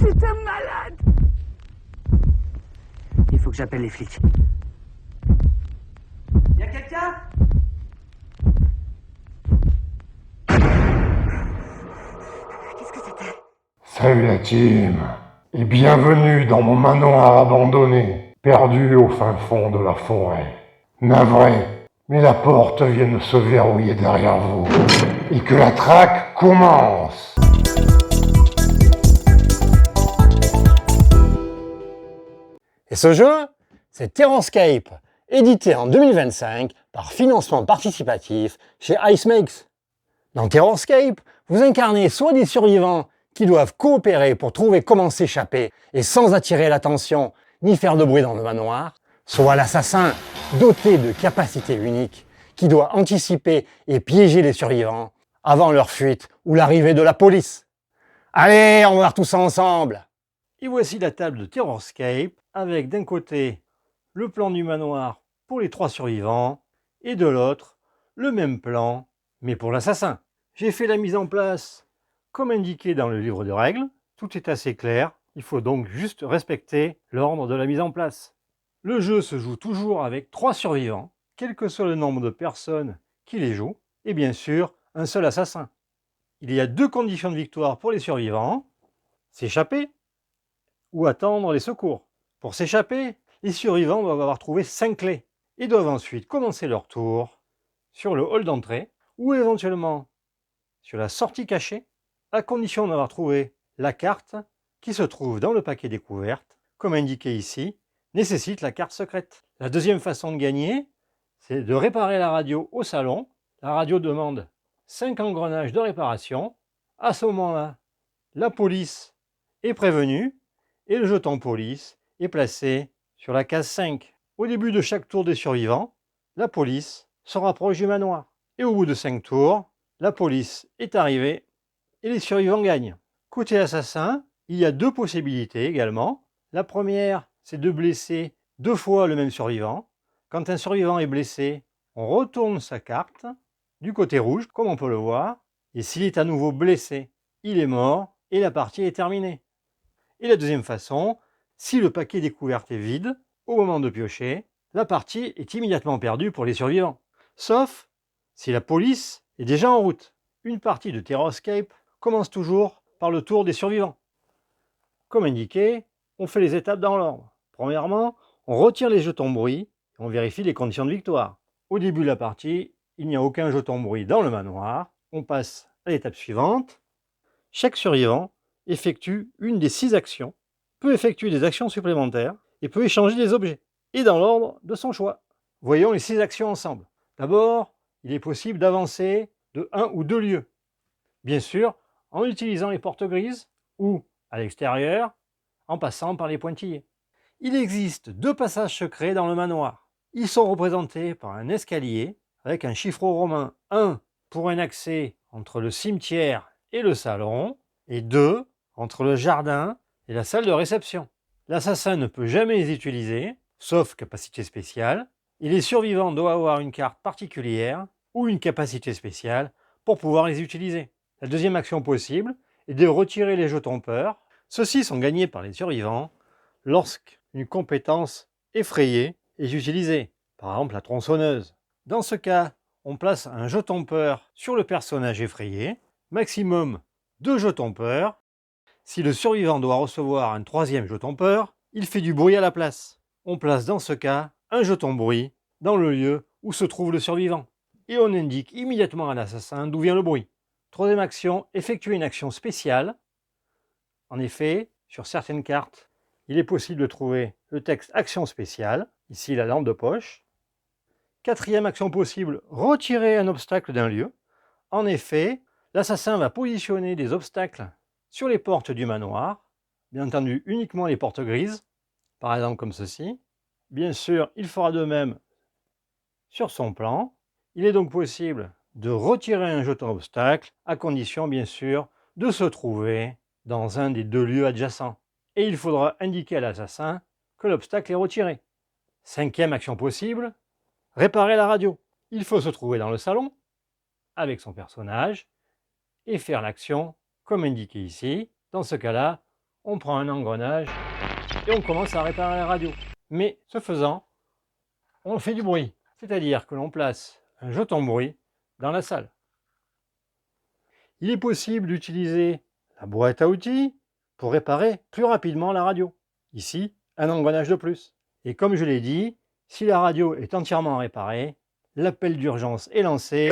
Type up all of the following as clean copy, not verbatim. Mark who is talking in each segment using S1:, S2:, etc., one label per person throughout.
S1: C'est un malade.
S2: Il faut que j'appelle les flics.
S3: Y a quelqu'un?
S1: Qu'est-ce que c'était?
S4: Salut la team, et bienvenue dans mon manoir abandonné, perdu au fin fond de la forêt. Navré, mais la porte vient de se verrouiller derrière vous, et que la traque commence.
S5: Et ce jeu, c'est Terranscape, édité en 2025 par financement participatif chez IceMakes. Dans Terranscape, vous incarnez soit des survivants qui doivent coopérer pour trouver comment s'échapper et sans attirer l'attention ni faire de bruit dans le manoir, soit l'assassin doté de capacités uniques qui doit anticiper et piéger les survivants avant leur fuite ou l'arrivée de la police. Allez, on va voir tout ça ensemble! Et voici la table de Terranscape avec d'un côté le plan du manoir pour les 3 survivants et de l'autre le même plan mais pour l'assassin. J'ai fait la mise en place comme indiqué dans le livre de règles. Tout est assez clair, il faut donc juste respecter l'ordre de la mise en place. Le jeu se joue toujours avec 3 survivants, quel que soit le nombre de personnes qui les jouent, et bien sûr un seul assassin. Il y a 2 conditions de victoire pour les survivants, s'échapper ou attendre les secours. Pour s'échapper, les survivants doivent avoir trouvé 5 clés et doivent ensuite commencer leur tour sur le hall d'entrée ou éventuellement sur la sortie cachée, à condition d'avoir trouvé la carte qui se trouve dans le paquet découverte, comme indiqué ici, nécessite la carte secrète. La deuxième façon de gagner, c'est de réparer la radio au salon. La radio demande 5 engrenages de réparation. À ce moment-là, la police est prévenue et le jeton police est placé sur la case 5. Au début de chaque tour des survivants, la police se rapproche du manoir. Et au bout de 5 tours, la police est arrivée et les survivants gagnent. Côté assassin, il y a 2 possibilités également. La première, c'est de blesser 2 fois le même survivant. Quand un survivant est blessé, on retourne sa carte du côté rouge, comme on peut le voir. Et s'il est à nouveau blessé, il est mort et la partie est terminée. Et la deuxième façon, si le paquet découverte est vide, au moment de piocher, la partie est immédiatement perdue pour les survivants. Sauf si la police est déjà en route. Une partie de Terranscape commence toujours par le tour des survivants. Comme indiqué, on fait les étapes dans l'ordre. Premièrement, on retire les jetons bruit et on vérifie les conditions de victoire. Au début de la partie, il n'y a aucun jeton bruit dans le manoir. On passe à l'étape suivante. Chaque survivant effectue une des 6 actions, peut effectuer des actions supplémentaires et peut échanger des objets, et dans l'ordre de son choix. Voyons les 6 actions ensemble. D'abord, il est possible d'avancer de 1 ou 2 lieux. Bien sûr, en utilisant les portes grises ou à l'extérieur, en passant par les pointillés. Il existe 2 passages secrets dans le manoir. Ils sont représentés par un escalier avec un chiffre romain 1 pour un accès entre le cimetière et le salon, et 2 entre le jardin et la salle de réception. L'assassin ne peut jamais les utiliser, sauf capacité spéciale, et les survivants doivent avoir une carte particulière ou une capacité spéciale pour pouvoir les utiliser. La deuxième action possible est de retirer les jetons peur. Ceux-ci sont gagnés par les survivants lorsqu'une compétence effrayée est utilisée, par exemple la tronçonneuse. Dans ce cas, on place un jeton peur sur le personnage effrayé, maximum 2 jetons peur. Si le survivant doit recevoir un 3e jeton peur, il fait du bruit à la place. On place dans ce cas un jeton bruit dans le lieu où se trouve le survivant. Et on indique immédiatement à l'assassin d'où vient le bruit. Troisième action, effectuer une action spéciale. En effet, sur certaines cartes, il est possible de trouver le texte action spéciale, ici la lampe de poche. Quatrième action possible, retirer un obstacle d'un lieu. En effet, l'assassin va positionner des obstacles sur les portes du manoir, bien entendu uniquement les portes grises, par exemple comme ceci. Bien sûr, il fera de même sur son plan. Il est donc possible de retirer un jeton obstacle, à condition bien sûr de se trouver dans un des 2 lieux adjacents. Et il faudra indiquer à l'assassin que l'obstacle est retiré. 5e action possible, réparer la radio. Il faut se trouver dans le salon avec son personnage et faire l'action comme indiqué ici. Dans ce cas-là, on prend un engrenage et on commence à réparer la radio. Mais ce faisant, on fait du bruit, c'est-à-dire que l'on place un jeton bruit dans la salle. Il est possible d'utiliser la boîte à outils pour réparer plus rapidement la radio. Ici, un engrenage de plus. Et comme je l'ai dit, si la radio est entièrement réparée, l'appel d'urgence est lancé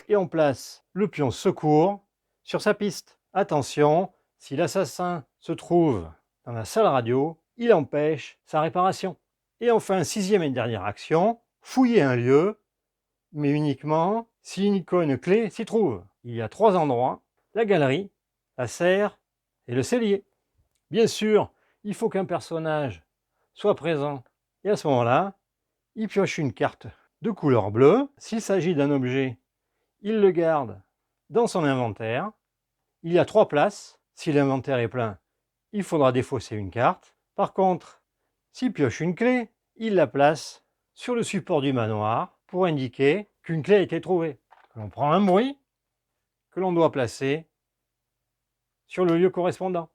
S5: et on place le pion secours sur sa piste. Attention, si l'assassin se trouve dans la salle radio, il empêche sa réparation. Et enfin, sixième et dernière action, fouiller un lieu, mais uniquement si une icône clé s'y trouve. Il y a 3 endroits, la galerie, la serre et le cellier. Bien sûr, il faut qu'un personnage soit présent. Et à ce moment-là, il pioche une carte de couleur bleue. S'il s'agit d'un objet, il le garde dans son inventaire. Il y a 3 places. Si l'inventaire est plein, il faudra défausser une carte. Par contre, s'il pioche une clé, il la place sur le support du manoir pour indiquer qu'une clé a été trouvée. On prend un bruit que l'on doit placer sur le lieu correspondant.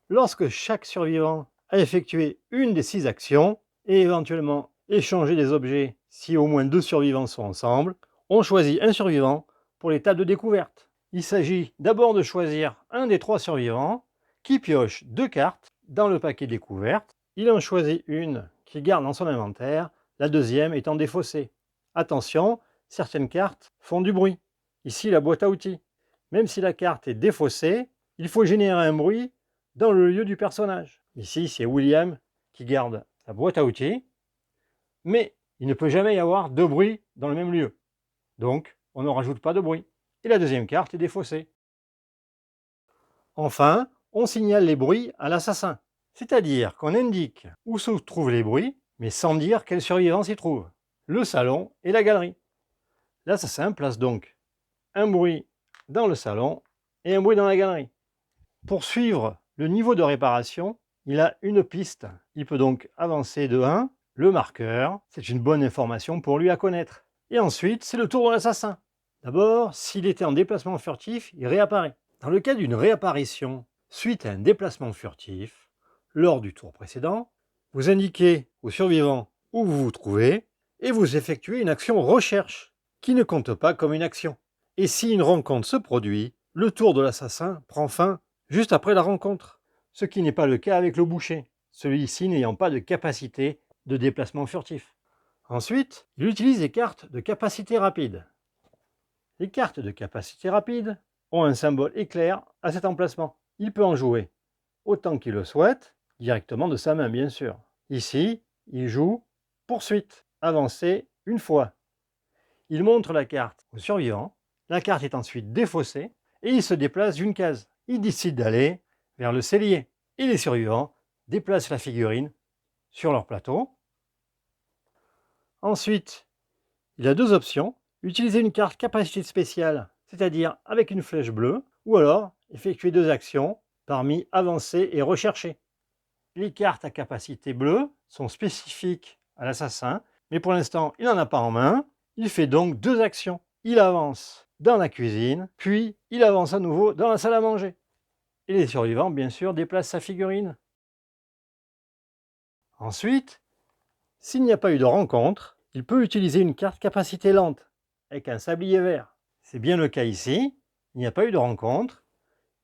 S5: Lorsque chaque survivant a effectué une des 6 actions et éventuellement échangé des objets si au moins 2 survivants sont ensemble, on choisit un survivant pour les tables de découverte. Il s'agit d'abord de choisir un des 3 survivants qui pioche 2 cartes dans le paquet découverte. Il en choisit une qu'il garde dans son inventaire, la deuxième étant défaussée. Attention, certaines cartes font du bruit. Ici, la boîte à outils. Même si la carte est défaussée, il faut générer un bruit dans le lieu du personnage. Ici, c'est William qui garde la boîte à outils, mais il ne peut jamais y avoir 2 bruits dans le même lieu. Donc, on ne rajoute pas de bruit. Et la deuxième carte est défaussée. Enfin, on signale les bruits à l'assassin. C'est-à-dire qu'on indique où se trouvent les bruits, mais sans dire quel survivant s'y trouve. Le salon et la galerie. L'assassin place donc un bruit dans le salon et un bruit dans la galerie. Pour suivre le niveau de réparation, il a une piste. Il peut donc avancer de 1, le marqueur, c'est une bonne information pour lui à connaître. Et ensuite, c'est le tour de l'assassin. D'abord, s'il était en déplacement furtif, il réapparaît. Dans le cas d'une réapparition suite à un déplacement furtif, lors du tour précédent, vous indiquez au survivant où vous vous trouvez et vous effectuez une action recherche qui ne compte pas comme une action. Et si une rencontre se produit, le tour de l'assassin prend fin juste après la rencontre, ce qui n'est pas le cas avec le boucher, celui-ci n'ayant pas de capacité de déplacement furtif. Ensuite, il utilise les cartes de capacité rapide. Les cartes de capacité rapide ont un symbole éclair à cet emplacement. Il peut en jouer autant qu'il le souhaite, directement de sa main bien sûr. Ici, il joue poursuite, avancer une fois. Il montre la carte au survivant, la carte est ensuite défaussée et il se déplace d'une case. Il décide d'aller vers le cellier et les survivants déplacent la figurine sur leur plateau. Ensuite, il a 2 options. Utiliser une carte capacité spéciale, c'est-à-dire avec une flèche bleue, ou alors effectuer 2 actions parmi avancer et rechercher. Les cartes à capacité bleue sont spécifiques à l'assassin, mais pour l'instant, il n'en a pas en main. Il fait donc 2 actions. Il avance dans la cuisine, puis il avance à nouveau dans la salle à manger. Et les survivants, bien sûr, déplacent sa figurine. Ensuite, s'il n'y a pas eu de rencontre, il peut utiliser une carte capacité lente, avec un sablier vert. C'est bien le cas ici, il n'y a pas eu de rencontre.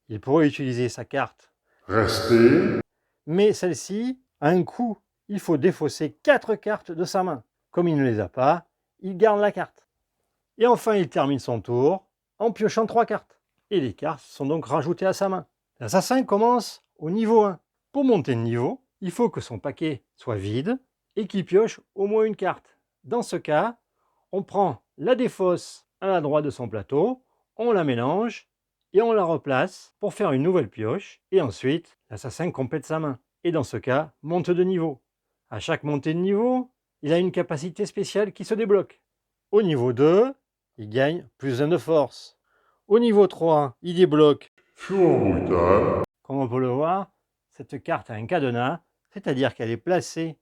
S5: Il pourrait utiliser sa carte
S4: Restez.
S5: mais celle-ci a un coût. Il faut défausser 4 cartes de sa main. Comme il ne les a pas, il garde la carte. Et enfin, il termine son tour en piochant 3 cartes. Et les cartes sont donc rajoutées à sa main. L'assassin commence au niveau 1. Pour monter de niveau, il faut que son paquet soit vide et qu'il pioche au moins une carte. Dans ce cas, on prend la défausse à la droite de son plateau, on la mélange et on la replace pour faire une nouvelle pioche. Et ensuite, l'assassin complète sa main. Et dans ce cas, monte de niveau. À chaque montée de niveau, il a une capacité spéciale qui se débloque. Au niveau 2, il gagne plus 1 de force. Au niveau 3, il débloque
S4: Fureur brutale.
S5: Comme on peut le voir, cette carte a un cadenas, c'est-à-dire qu'elle est placée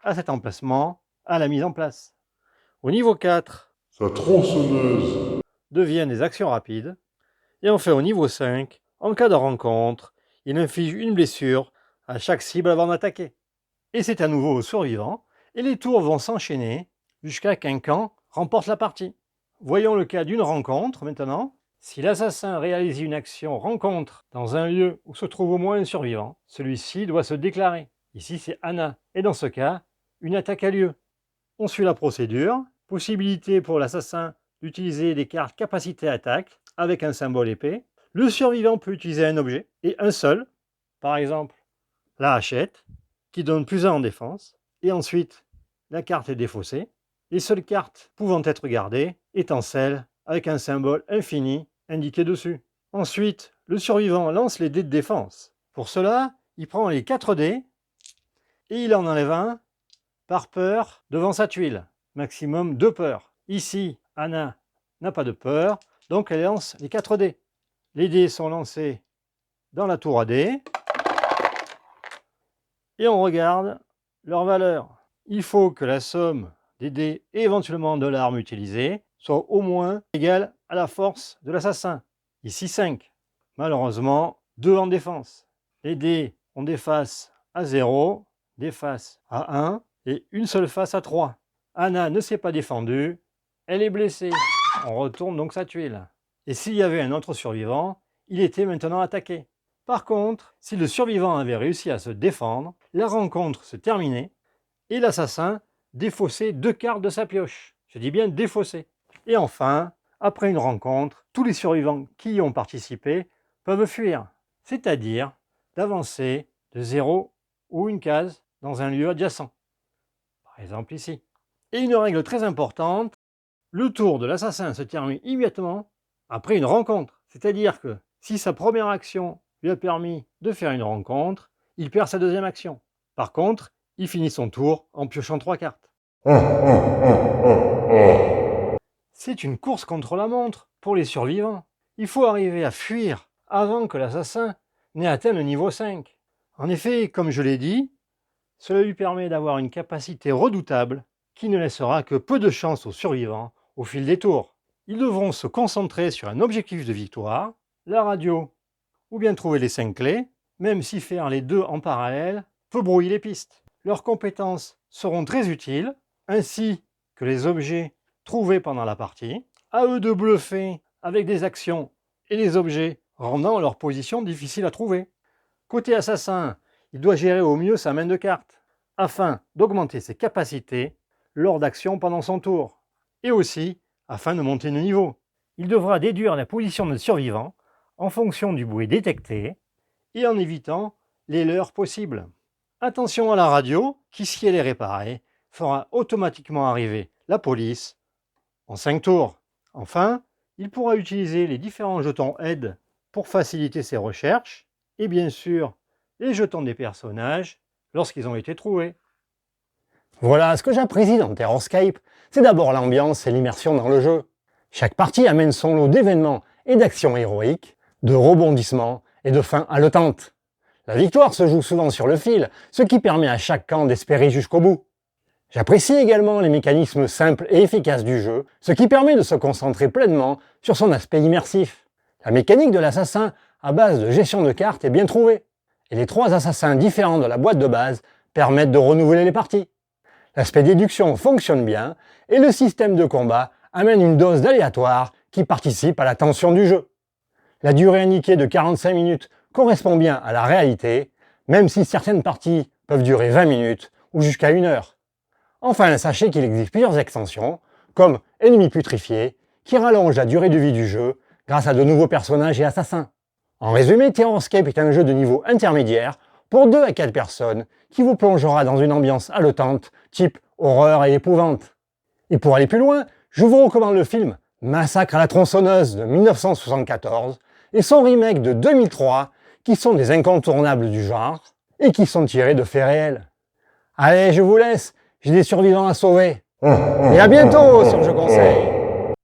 S5: à cet emplacement à la mise en place. Au niveau 4,
S4: Sa tronçonneuse.
S5: deviennent des actions rapides. Et enfin au niveau 5, en cas de rencontre, il inflige une blessure à chaque cible avant d'attaquer. Et c'est à nouveau au survivant, et les tours vont s'enchaîner jusqu'à qu'un camp remporte la partie. Voyons le cas d'une rencontre maintenant. Si l'assassin réalise une action rencontre dans un lieu où se trouve au moins un survivant, celui-ci doit se déclarer. Ici c'est Anna, et dans ce cas, une attaque a lieu. On suit la procédure. Possibilité pour l'assassin d'utiliser des cartes capacité attaque avec un symbole épée. Le survivant peut utiliser un objet, et un seul, par exemple la hachette, qui donne +1 en défense, et ensuite la carte est défaussée. Les seules cartes pouvant être gardées étant celles avec un symbole infini indiqué dessus. Ensuite, le survivant lance les dés de défense. Pour cela, il prend les 4 dés et il en enlève un par peur devant sa tuile. Maximum 2 peurs. Ici, Anna n'a pas de peur, donc elle lance les 4 dés. Les dés sont lancés dans la tour à dés et on regarde leur valeur. Il faut que la somme des dés et éventuellement de l'arme utilisée soit au moins égale à la force de l'assassin. Ici 5. Malheureusement, 2 en défense. Les dés ont des faces à 0, des faces à 1 et une seule face à 3. Anna ne s'est pas défendue, elle est blessée. On retourne donc sa tuile. Et s'il y avait un autre survivant, il était maintenant attaqué. Par contre, si le survivant avait réussi à se défendre, la rencontre se terminait et l'assassin défaussait 2 cartes de sa pioche. Je dis bien défausser. Et enfin, après une rencontre, tous les survivants qui y ont participé peuvent fuir, c'est-à-dire d'avancer de 0 ou une case dans un lieu adjacent. Par exemple ici. Et une règle très importante, le tour de l'assassin se termine immédiatement après une rencontre. C'est-à-dire que si sa première action lui a permis de faire une rencontre, il perd sa deuxième action. Par contre, il finit son tour en piochant 3 cartes. C'est une course contre la montre pour les survivants. Il faut arriver à fuir avant que l'assassin n'ait atteint le niveau 5. En effet, comme je l'ai dit, cela lui permet d'avoir une capacité redoutable qui ne laissera que peu de chance aux survivants au fil des tours. Ils devront se concentrer sur un objectif de victoire, la radio, ou bien trouver les 5 clés, même si faire les 2 en parallèle peut brouiller les pistes. Leurs compétences seront très utiles, ainsi que les objets trouvés pendant la partie. À eux de bluffer avec des actions et les objets rendant leur position difficile à trouver. Côté assassin, il doit gérer au mieux sa main de cartes, afin d'augmenter ses capacités lors d'actions pendant son tour, et aussi afin de monter de niveau. Il devra déduire la position de survivant en fonction du bruit détecté et en évitant les leurres possibles. Attention à la radio, qui si elle est réparée, fera automatiquement arriver la police en 5 tours. Enfin, il pourra utiliser les différents jetons aide pour faciliter ses recherches, et bien sûr, les jetons des personnages lorsqu'ils ont été trouvés. Voilà, ce que j'apprécie dans Terrorscape, c'est d'abord l'ambiance et l'immersion dans le jeu. Chaque partie amène son lot d'événements et d'actions héroïques, de rebondissements et de fins haletantes. La victoire se joue souvent sur le fil, ce qui permet à chaque camp d'espérer jusqu'au bout. J'apprécie également les mécanismes simples et efficaces du jeu, ce qui permet de se concentrer pleinement sur son aspect immersif. La mécanique de l'assassin à base de gestion de cartes est bien trouvée, et les 3 assassins différents de la boîte de base permettent de renouveler les parties. L'aspect déduction fonctionne bien, et le système de combat amène une dose d'aléatoire qui participe à la tension du jeu. La durée indiquée de 45 minutes correspond bien à la réalité, même si certaines parties peuvent durer 20 minutes ou jusqu'à 1 heure. Enfin, sachez qu'il existe plusieurs extensions, comme Ennemis Putrifiés, qui rallongent la durée de vie du jeu grâce à de nouveaux personnages et assassins. En résumé, Terrorscape est un jeu de niveau intermédiaire pour 2 à 4 personnes qui vous plongera dans une ambiance haletante, type horreur et épouvante. Et pour aller plus loin, je vous recommande le film Massacre à la tronçonneuse de 1974 et son remake de 2003 qui sont des incontournables du genre et qui sont tirés de faits réels. Allez, je vous laisse, j'ai des survivants à sauver. Et à bientôt sur Je Conseille.